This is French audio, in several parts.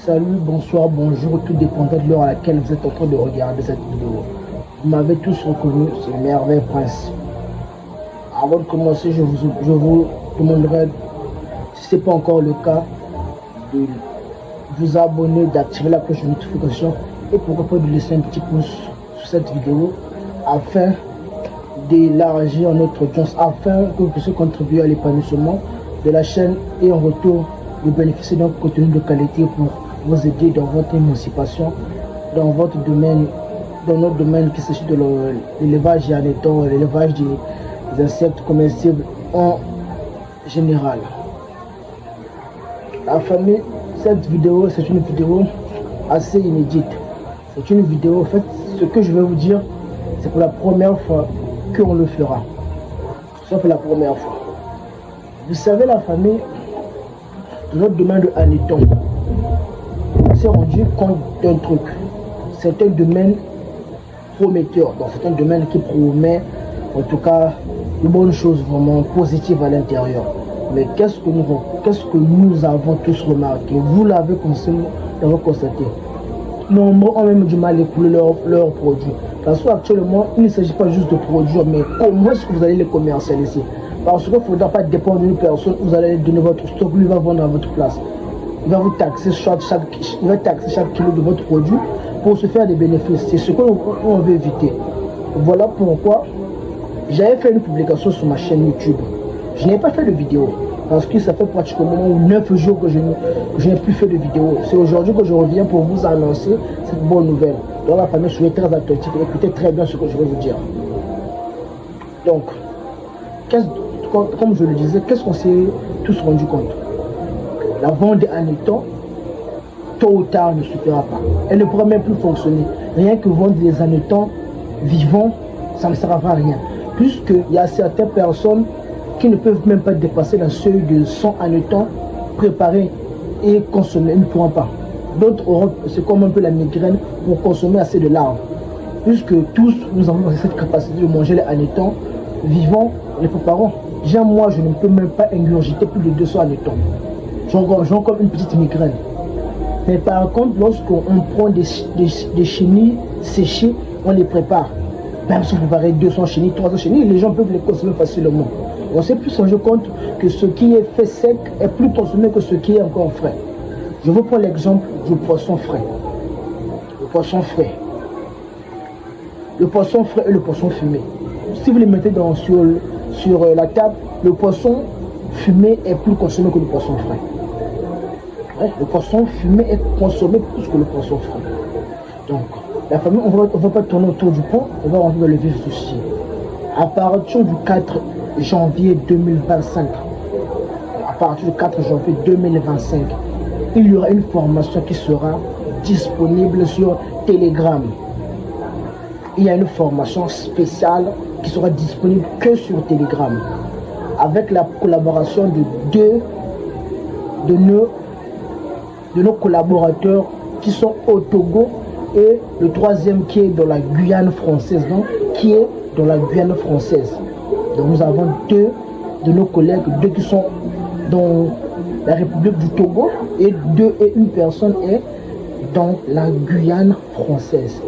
Salut, bonsoir, bonjour, tout dépendant de l'heure à laquelle vous êtes en train de regarder cette vidéo. Vous m'avez tous reconnu, c'est Merveille Prince. Avant de commencer, je vous demanderai, si ce n'est pas encore le cas, de vous abonner, d'activer la cloche de notification et pourquoi pas de laisser un petit pouce sur cette vidéo afin d'élargir notre audience, afin que vous puissiez contribuer à l'épanouissement de la chaîne et en retour de bénéficier d'un contenu de qualité pour vous aider dans votre émancipation, dans votre domaine, dans notre domaine qui s'agit de l'élevage généton, l'élevage des insectes comestibles en général. La famille, cette vidéo, c'est une vidéo assez inédite. C'est une vidéo, en fait, ce que je vais vous dire, c'est pour la première fois qu'on le fera. Ça fait la première fois. Vous savez, la famille, dans notre domaine de Hanneton, on s'est rendu compte d'un truc. C'est un domaine prometteur, donc c'est un domaine qui promet, en tout cas, de bonnes choses vraiment positives à l'intérieur. Mais qu'est-ce que nous avons tous remarqué? Vous l'avez constaté. Nombreux ont même du mal à écouler leurs produits. Parce qu'actuellement, il ne s'agit pas juste de produire, mais comment est-ce que vous allez les commercialiser? Parce qu'il ne faudra pas dépendre d'une personne, vous allez donner votre stock, lui va vendre à votre place. Il va vous taxer chaque kilo de votre produit pour se faire des bénéfices. C'est ce qu'on veut éviter. Voilà pourquoi j'avais fait une publication sur ma chaîne YouTube. Je n'ai pas fait de vidéo parce que ça fait pratiquement 9 jours que je n'ai plus fait de vidéo. C'est aujourd'hui que je reviens pour vous annoncer cette bonne nouvelle. Dans la famille, soyez très attentifs, écoutez très bien ce que je vais vous dire. Donc, comme je le disais, qu'est-ce qu'on s'est tous rendu compte? La vente des Hanneton, tôt ou tard, ne suffira pas. Elle ne pourra même plus fonctionner. Rien que vendre des Hanneton vivants, ça ne sert à rien. Puisqu'il y a certaines personnes qui ne peuvent même pas dépasser le seuil de 100 Hanneton préparés et consommés. Ils ne pourront pas. D'autres auront, c'est comme un peu la migraine, pour consommer assez de larves. Puisque tous, nous avons cette capacité de manger les Hanneton vivants, les préparons. Déjà, moi, je ne peux même pas ingurgiter plus de 200 Hanneton. J'ai encore une petite migraine. Mais par contre, lorsqu'on prend des chenilles séchées, on les prépare. Même si vous préparez 200 chenilles, 300 chenilles, les gens peuvent les consommer facilement. On s'est plus rendu compte que ce qui est fait sec est plus consommé que ce qui est encore frais. Je vous prends l'exemple du poisson frais. Le poisson frais. Le poisson frais et le poisson fumé. Si vous les mettez sur la table, le poisson fumé est plus consommé que le poisson frais. Ouais, le poisson fumé est consommé plus que le poisson frais. Donc, la famille, on ne va pas tourner autour du pont, on va rentrer dans le vif du sujet. À partir du 4 janvier 2025, à partir du 4 janvier 2025, il y aura une formation qui sera disponible sur Telegram. Il y a une formation spéciale qui sera disponible que sur Telegram, avec la collaboration de nos collaborateurs qui sont au Togo et le troisième qui est dans la Guyane française, donc qui est dans la Guyane française. Donc nous avons deux de nos collègues, deux qui sont dans la République du Togo et une personne est dans la Guyane française.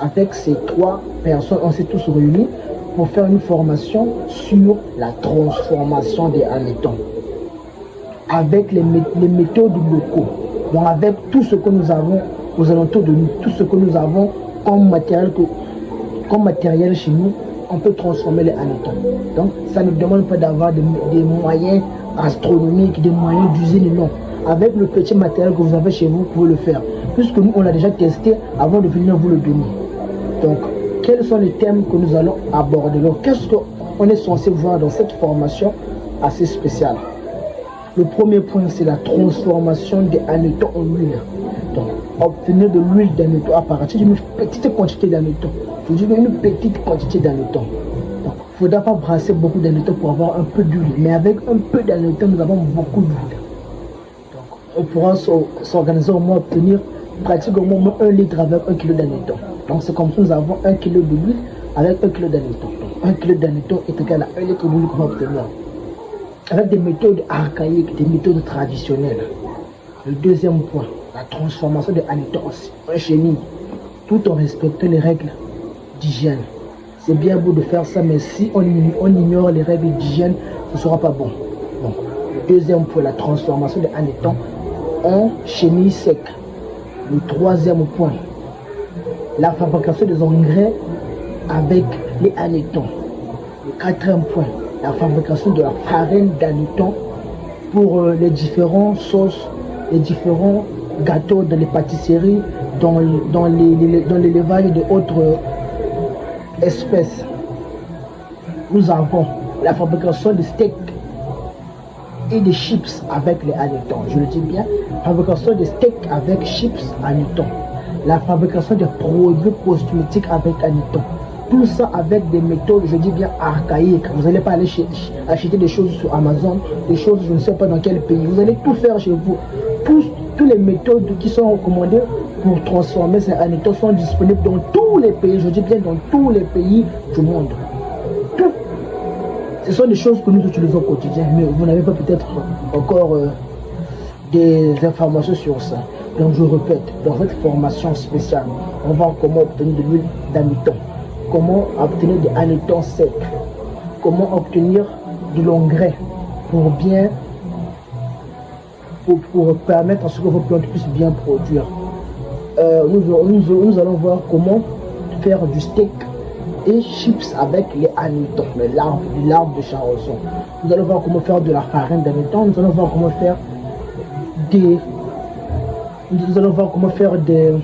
Avec ces trois personnes, on s'est tous réunis pour faire une formation sur la transformation des Hanneton avec les méthodes locaux. Donc avec tout ce que nous avons aux alentours de nous, tout ce que nous avons comme matériel chez nous, on peut transformer les Hanneton. Donc ça ne demande pas d'avoir des moyens astronomiques, des moyens d'usine, non. Avec le petit matériel que vous avez chez vous, vous pouvez le faire. Puisque nous, on l'a déjà testé avant de venir vous le donner. Donc, quels sont les thèmes que nous allons aborder? Donc, qu'est-ce qu'on est censé voir dans cette formation assez spéciale? Le premier point, c'est la transformation des Hanneton en huile. Donc, obtenir de l'huile d'Hanneton à partir d'une petite quantité d'Hanneton. Je dis une petite quantité d'Hanneton. Donc, il ne faudra pas brasser beaucoup d'Hanneton pour avoir un peu d'huile. Mais avec un peu d'Hanneton, nous avons beaucoup d'huile. Donc, on pourra s'organiser au moins obtenir pratiquement au moins 1 litre avec 1 kg d'Hanneton. Donc, c'est comme ça que nous avons 1 kg de l'huile avec 1 kg d'Hanneton. Donc, 1 kg d'Hanneton est égal à 1 litre d'huile qu'on va obtenir. Avec des méthodes archaïques, des méthodes traditionnelles. Le deuxième point, la transformation des hannetons en chenille, tout en respectant les règles d'hygiène. C'est bien beau de faire ça, mais si on ignore les règles d'hygiène, ce ne sera pas bon. Donc, le deuxième point, la transformation des hannetons en chenille sec. Le troisième point, la fabrication des engrais avec les hannetons. Le quatrième point, la fabrication de la farine d'hanneton pour les différentes sauces, les différents gâteaux dans les pâtisseries, dans l'élevage de autres espèces. Nous avons la fabrication de steaks et de chips avec les hannetons. Je le dis bien, fabrication de steaks avec chips hannetons. La fabrication de produits cosmétiques avec hannetons. Tout ça avec des méthodes, je dis bien archaïques. Vous n'allez pas aller acheter des choses sur Amazon, des choses je ne sais pas dans quel pays. Vous allez tout faire chez vous. Toutes les méthodes qui sont recommandées pour transformer ces hannetons sont disponibles dans tous les pays. Je dis bien dans tous les pays du monde. Tout. Ce sont des choses que nous utilisons au quotidien, mais vous n'avez pas peut-être encore des informations sur ça. Donc je répète, dans cette formation spéciale, on va voir comment obtenir de l'huile d'hanneton, comment obtenir des hannetons secs, comment obtenir de l'engrais pour bien pour permettre à ce que vos plantes puissent bien produire. Nous allons voir comment faire du steak et chips avec les hannetons, l'arbre de charolson. Nous allons voir comment faire de la farine d'hanneton. Nous allons voir comment faire des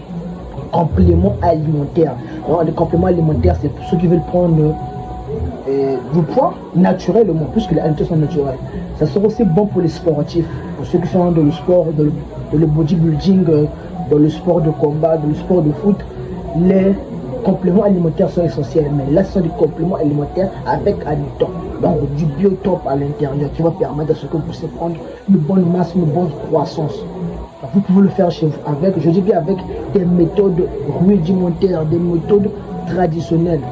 compléments alimentaires. Alors, les compléments alimentaires, c'est pour ceux qui veulent prendre du poids naturellement, puisque les hannetons sont naturels. Ça sera aussi bon pour les sportifs, pour ceux qui sont dans le sport, dans le bodybuilding, dans le sport de combat, dans le sport de foot. Les compléments alimentaires sont essentiels, mais là, ce sont des compléments alimentaires avec hannetons. Donc, du biotope à l'intérieur qui va permettre à ce que vous puissiez prendre une bonne masse, une bonne croissance. Donc, vous pouvez le faire chez vous avec, je dis bien avec des méthodes rudimentaires, des méthodes traditionnelles.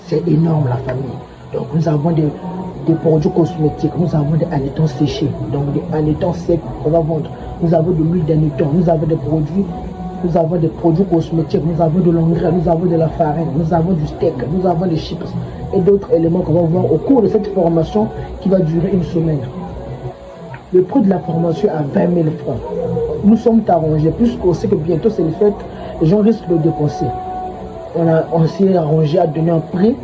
C'est énorme la famille. Donc, nous avons des produits cosmétiques, nous avons des hannetons séchés, donc des hannetons secs qu'on va vendre. Nous avons de l'huile d'hanneton, nous avons des produits cosmétiques, nous avons de l'engrais, nous avons de la farine, nous avons du steak, nous avons des chips et d'autres éléments qu'on va voir au cours de cette formation qui va durer une semaine. Le prix de la formation est à 20 000 francs. Nous sommes arrangés, puisqu'on sait que bientôt c'est le fait, les gens risquent de dépenser. On s'est arrangé à donner un prix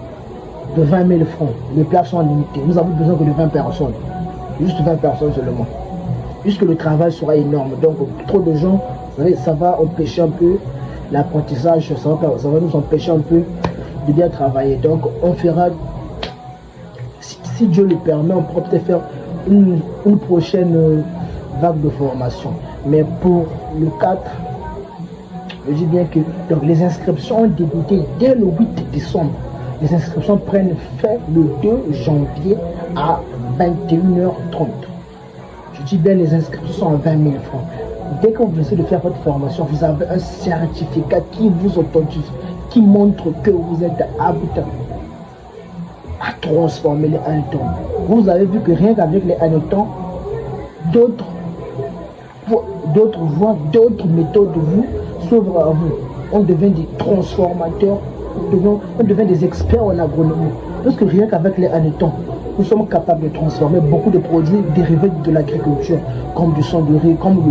de 20 000 francs. Les places sont limitées. Nous avons besoin que de 20 personnes. Juste 20 personnes seulement. Puisque le travail sera énorme. Donc, trop de gens, vous savez, ça va empêcher un peu l'apprentissage. Ça va nous empêcher un peu de bien travailler. Donc, on fera, si Dieu le permet, on pourra peut-être faire une prochaine vague de formation. Mais pour le 4, je dis bien que donc, les inscriptions ont débuté dès le 8 décembre. Les inscriptions prennent fin le 2 janvier à 21h30. Je dis bien les inscriptions sont à 20 000 francs. Dès que vous essayez de faire votre formation, vous avez un certificat qui vous authentifie, qui montre que vous êtes apte à transformer les hannetons. Vous avez vu que rien qu'avec les hannetons, d'autres voies, d'autres méthodes de vous s'ouvrent à vous. On devient des transformateurs, on devient des experts en agronomie. Parce que rien qu'avec les hannetons, nous sommes capables de transformer beaucoup de produits dérivés de l'agriculture, comme du sang de riz, comme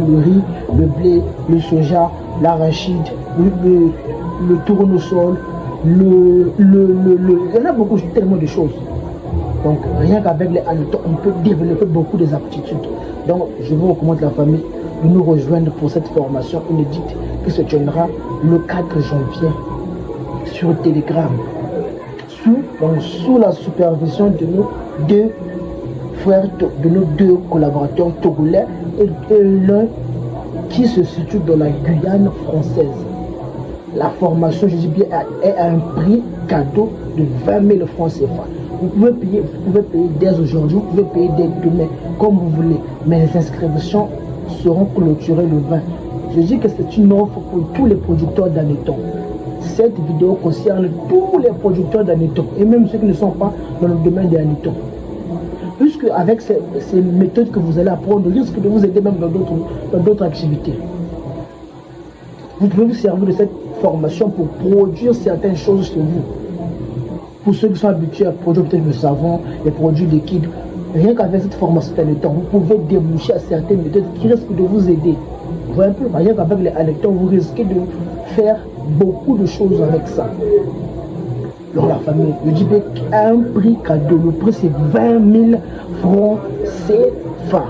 le riz, le blé, le soja, l'arachide, le tournesol, il y en a beaucoup, tellement de choses. Donc rien qu'avec les hannetons, on peut développer beaucoup des aptitudes. Donc je vous recommande la famille de nous rejoindre pour cette formation inédite qui se tiendra le 4 janvier sur Telegram, sous la supervision de nos deux frères, de nos deux collaborateurs togolais et l'un qui se situe dans la Guyane française. La formation, je dis bien, est à un prix cadeau de 20 000 francs CFA. Vous pouvez payer dès aujourd'hui, vous pouvez payer dès demain, comme vous voulez. Mais les inscriptions seront clôturées le 20. Je dis que c'est une offre pour tous les producteurs d'hannetons. Cette vidéo concerne tous les producteurs d'hannetons et même ceux qui ne sont pas dans le domaine des hannetons. puisque avec ces méthodes que vous allez apprendre, risque de vous aider même dans d'autres activités. Vous pouvez vous servir de cette formation pour produire certaines choses chez vous. Pour ceux qui sont habitués à produire peut-être le savon, les produits liquides, rien qu'avec cette formation dans le temps, vous pouvez déboucher à certaines méthodes qui risquent de vous aider. Vous voyez un peu, rien qu'avec les anecdotes, vous risquez de faire beaucoup de choses avec ça. Alors la famille, le JP a un prix cadeau, le prix c'est 20 000 francs CFA.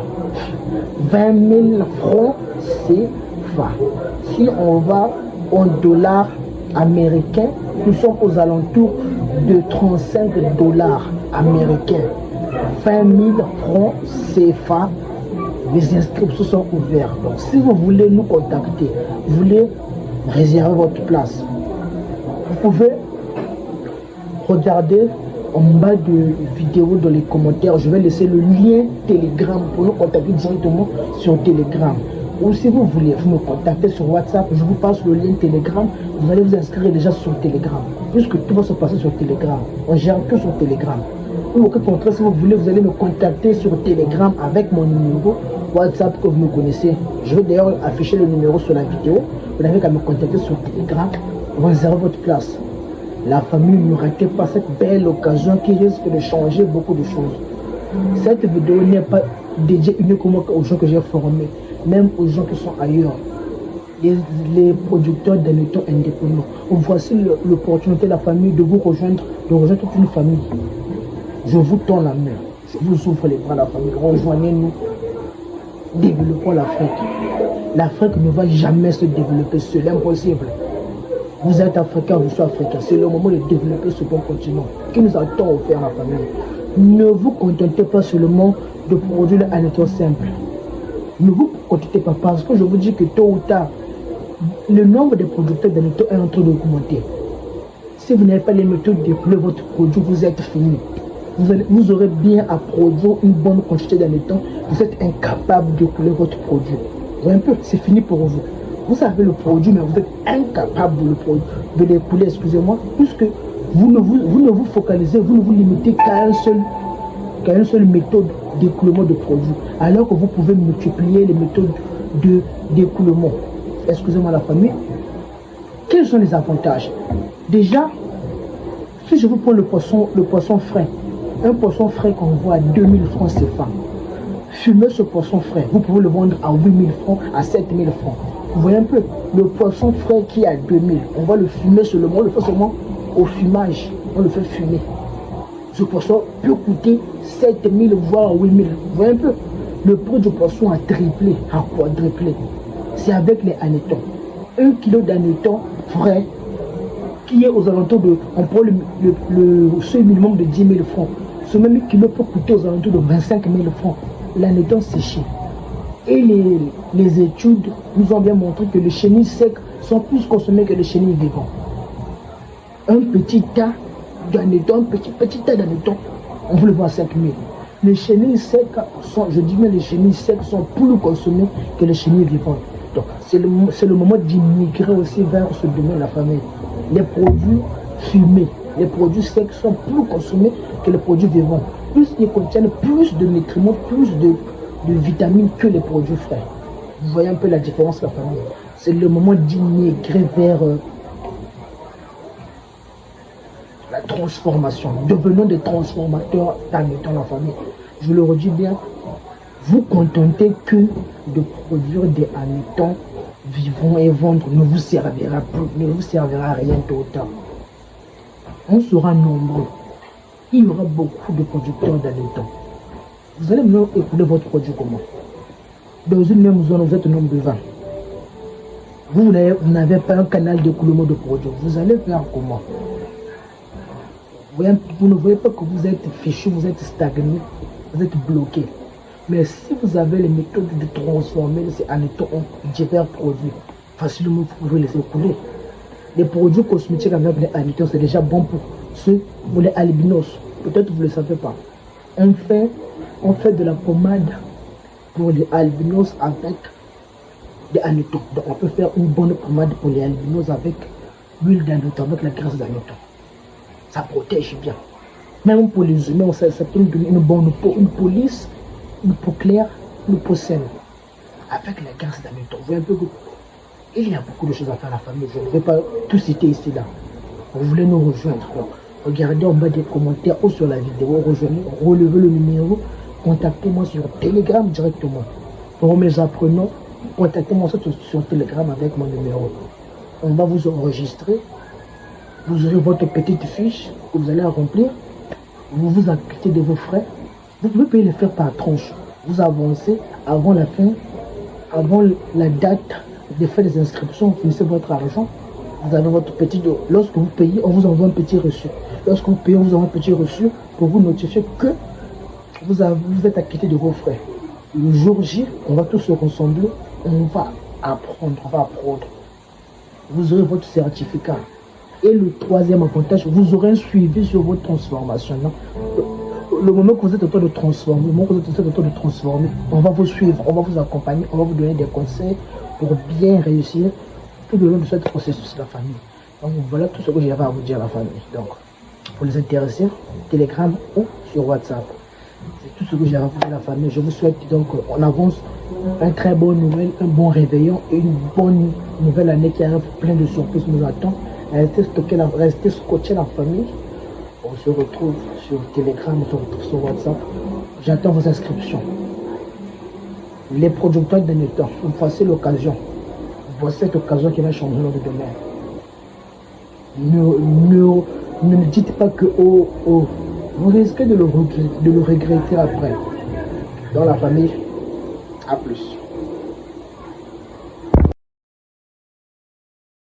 20 000 francs CFA. Si on va en dollars américains, nous sommes aux alentours de 35 dollars américains. 20 000 francs CFA. Les inscriptions sont ouvertes. Donc si vous voulez nous contacter, vous voulez réserver votre place, vous pouvez regarder en bas de vidéo dans les commentaires. Je vais laisser le lien Telegram pour nous contacter directement sur Telegram. Ou si vous voulez vous me contacter sur WhatsApp, je vous passe le lien Telegram. Vous allez vous inscrire déjà sur Telegram. Puisque tout va se passer sur Telegram. On gère tout sur Telegram. Ou au contraire, si vous voulez, vous allez me contacter sur Telegram avec mon numéro WhatsApp que vous me connaissez. Je vais d'ailleurs afficher le numéro sur la vidéo. Vous n'avez qu'à me contacter sur Telegram. Vous réservez votre place. La famille, ne ratez pas cette belle occasion qui risque de changer beaucoup de choses. Cette vidéo n'est pas dédiée uniquement aux gens que j'ai formés, même aux gens qui sont ailleurs. Les producteurs d'anecdotes indépendants. Voici l'opportunité de la famille de vous rejoindre, toute une famille. Je vous tends la main. Je vous ouvre les bras de la famille. Rejoignez-nous. Développons l'Afrique. L'Afrique ne va jamais se développer seule. Impossible. Vous êtes africain, vous êtes africain. C'est le moment de développer ce bon continent qui nous a tant offert la famille. Ne vous contentez pas seulement de produire un état simple. Ne vous contentez pas parce que je vous dis que tôt ou tard, le nombre de producteurs d'anecdotes est en train d'augmenter. Si vous n'avez pas les méthodes de développer votre produit, vous êtes fini. Vous aurez bien à produire une bonne quantité d'anecdotes. Vous êtes incapable de couler votre produit. Vous voyez un peu, c'est fini pour vous. Vous avez le produit, mais vous êtes incapable de l'écouler, excusez-moi, puisque vous ne vous focalisez, vous ne vous limitez qu'à une seule méthode d'écoulement de produits, alors que vous pouvez multiplier les méthodes d'écoulement. Excusez-moi la famille. Quels sont les avantages? Déjà, si je vous prends le poisson frais, un poisson frais qu'on voit à 2000 francs CFA, fumez ce poisson frais, vous pouvez le vendre à 8000 francs, à 7000 francs. Vous voyez un peu, le poisson frais qui est à 2000, on va le fumer seulement, on le fait seulement au fumage, on le fait fumer. Ce poisson peut coûter 7000 voire 8000. Vous voyez un peu, le prix du poisson a triplé, a quadruplé. C'est avec les hannetons. 1 kilo d'hannetons frais qui est aux alentours de, on prend le seuil minimum de 10 000 francs. Ce même kilo peut coûter aux alentours de 25 000 francs. L'hanneton séché. Et les études nous ont bien montré que les chenilles secs sont plus consommées que les chenilles vivantes. Un petit tas d'hanneton, petit tas d'hanneton, on vous le voit à 5 000. Les chenilles secs sont, je dis bien les chenilles secs sont plus consommées que les chenilles vivantes. Donc c'est le moment d'immigrer aussi vers ce domaine de la famille. Les produits fumés, les produits secs sont plus consommés que les produits vivants. Plus ils contiennent plus de nutriments, plus de vitamines que les produits frais. Vous voyez un peu la différence, la famille. C'est le moment d'immigrer vers la transformation. Devenons des transformateurs dans la famille. Je le redis bien, vous contentez que de produire des hannetons vivants et vendre ne vous servira plus, ne vous servira à rien tôt ou tard. On sera nombreux. Il y aura beaucoup de producteurs d'hannetons. Vous allez mieux écouler votre produit comment? Dans une même zone, vous êtes un nombre de 20. Vous n'avez pas un canal d'écoulement de produits. Vous allez faire comment? Vous ne voyez pas que vous êtes fichu, vous êtes stagné, vous êtes bloqué. Mais si vous avez les méthodes de transformer ces hannetons en divers produits, facilement vous pouvez les écouler. Les produits cosmétiques avec les hannetons, c'est déjà bon pour les albinos. Peut-être vous ne le savez pas. On fait de la pommade pour les albinos avec des hannetons. Donc on peut faire une bonne pommade pour les albinos avec l'huile d'hanneton, avec la graisse d'hanneton. Ça protège bien. Même pour les humains, ça peut nous donner une bonne peau, une police, une peau claire, une peau saine. Avec la guerre ces derniers temps, vous voyez un peu il y a beaucoup de choses à faire à la famille. Je ne vais pas tout citer ici là. Vous voulez nous rejoindre. Donc, regardez en bas des commentaires ou sur la vidéo, rejoignez, relevez le numéro, contactez-moi sur Telegram directement. Pour mes apprenants, contactez-moi sur Telegram avec mon numéro. On va vous enregistrer. Vous aurez votre petite fiche que vous allez remplir. Vous vous acquittez de vos frais. Vous pouvez payer les frais par tranche. Vous avancez avant la fin, avant la date de faire des inscriptions, vous finissez votre argent. Vous avez votre petit... Lorsque vous payez, on vous envoie un petit reçu. Lorsque vous payez, on vous envoie un petit reçu pour vous notifier que vous êtes acquitté de vos frais. Le jour J, on va tous se rassembler, on va apprendre. Vous aurez votre certificat. Et le troisième avantage, vous aurez un suivi sur votre transformation. Le moment que vous êtes en train de transformer, on va vous suivre, on va vous accompagner, on va vous donner des conseils pour bien réussir tout le long de ce processus de la famille. Donc voilà tout ce que j'avais à vous dire à la famille. Donc, pour les intéressés, Telegram ou sur WhatsApp. C'est tout ce que j'ai à vous dire à la famille. Je vous souhaite donc on avance un très bon nouvelle, un bon réveillon et une bonne nouvelle année qui arrive, plein de surprises nous attend. Restez scotché la famille. On se retrouve sur Telegram, on se retrouve sur WhatsApp. J'attends vos inscriptions. Les producteurs de temps, voici l'occasion. Voici cette occasion qui va changer notre demain. Ne dites pas que vous risquez de le regretter après. Dans la famille, à plus.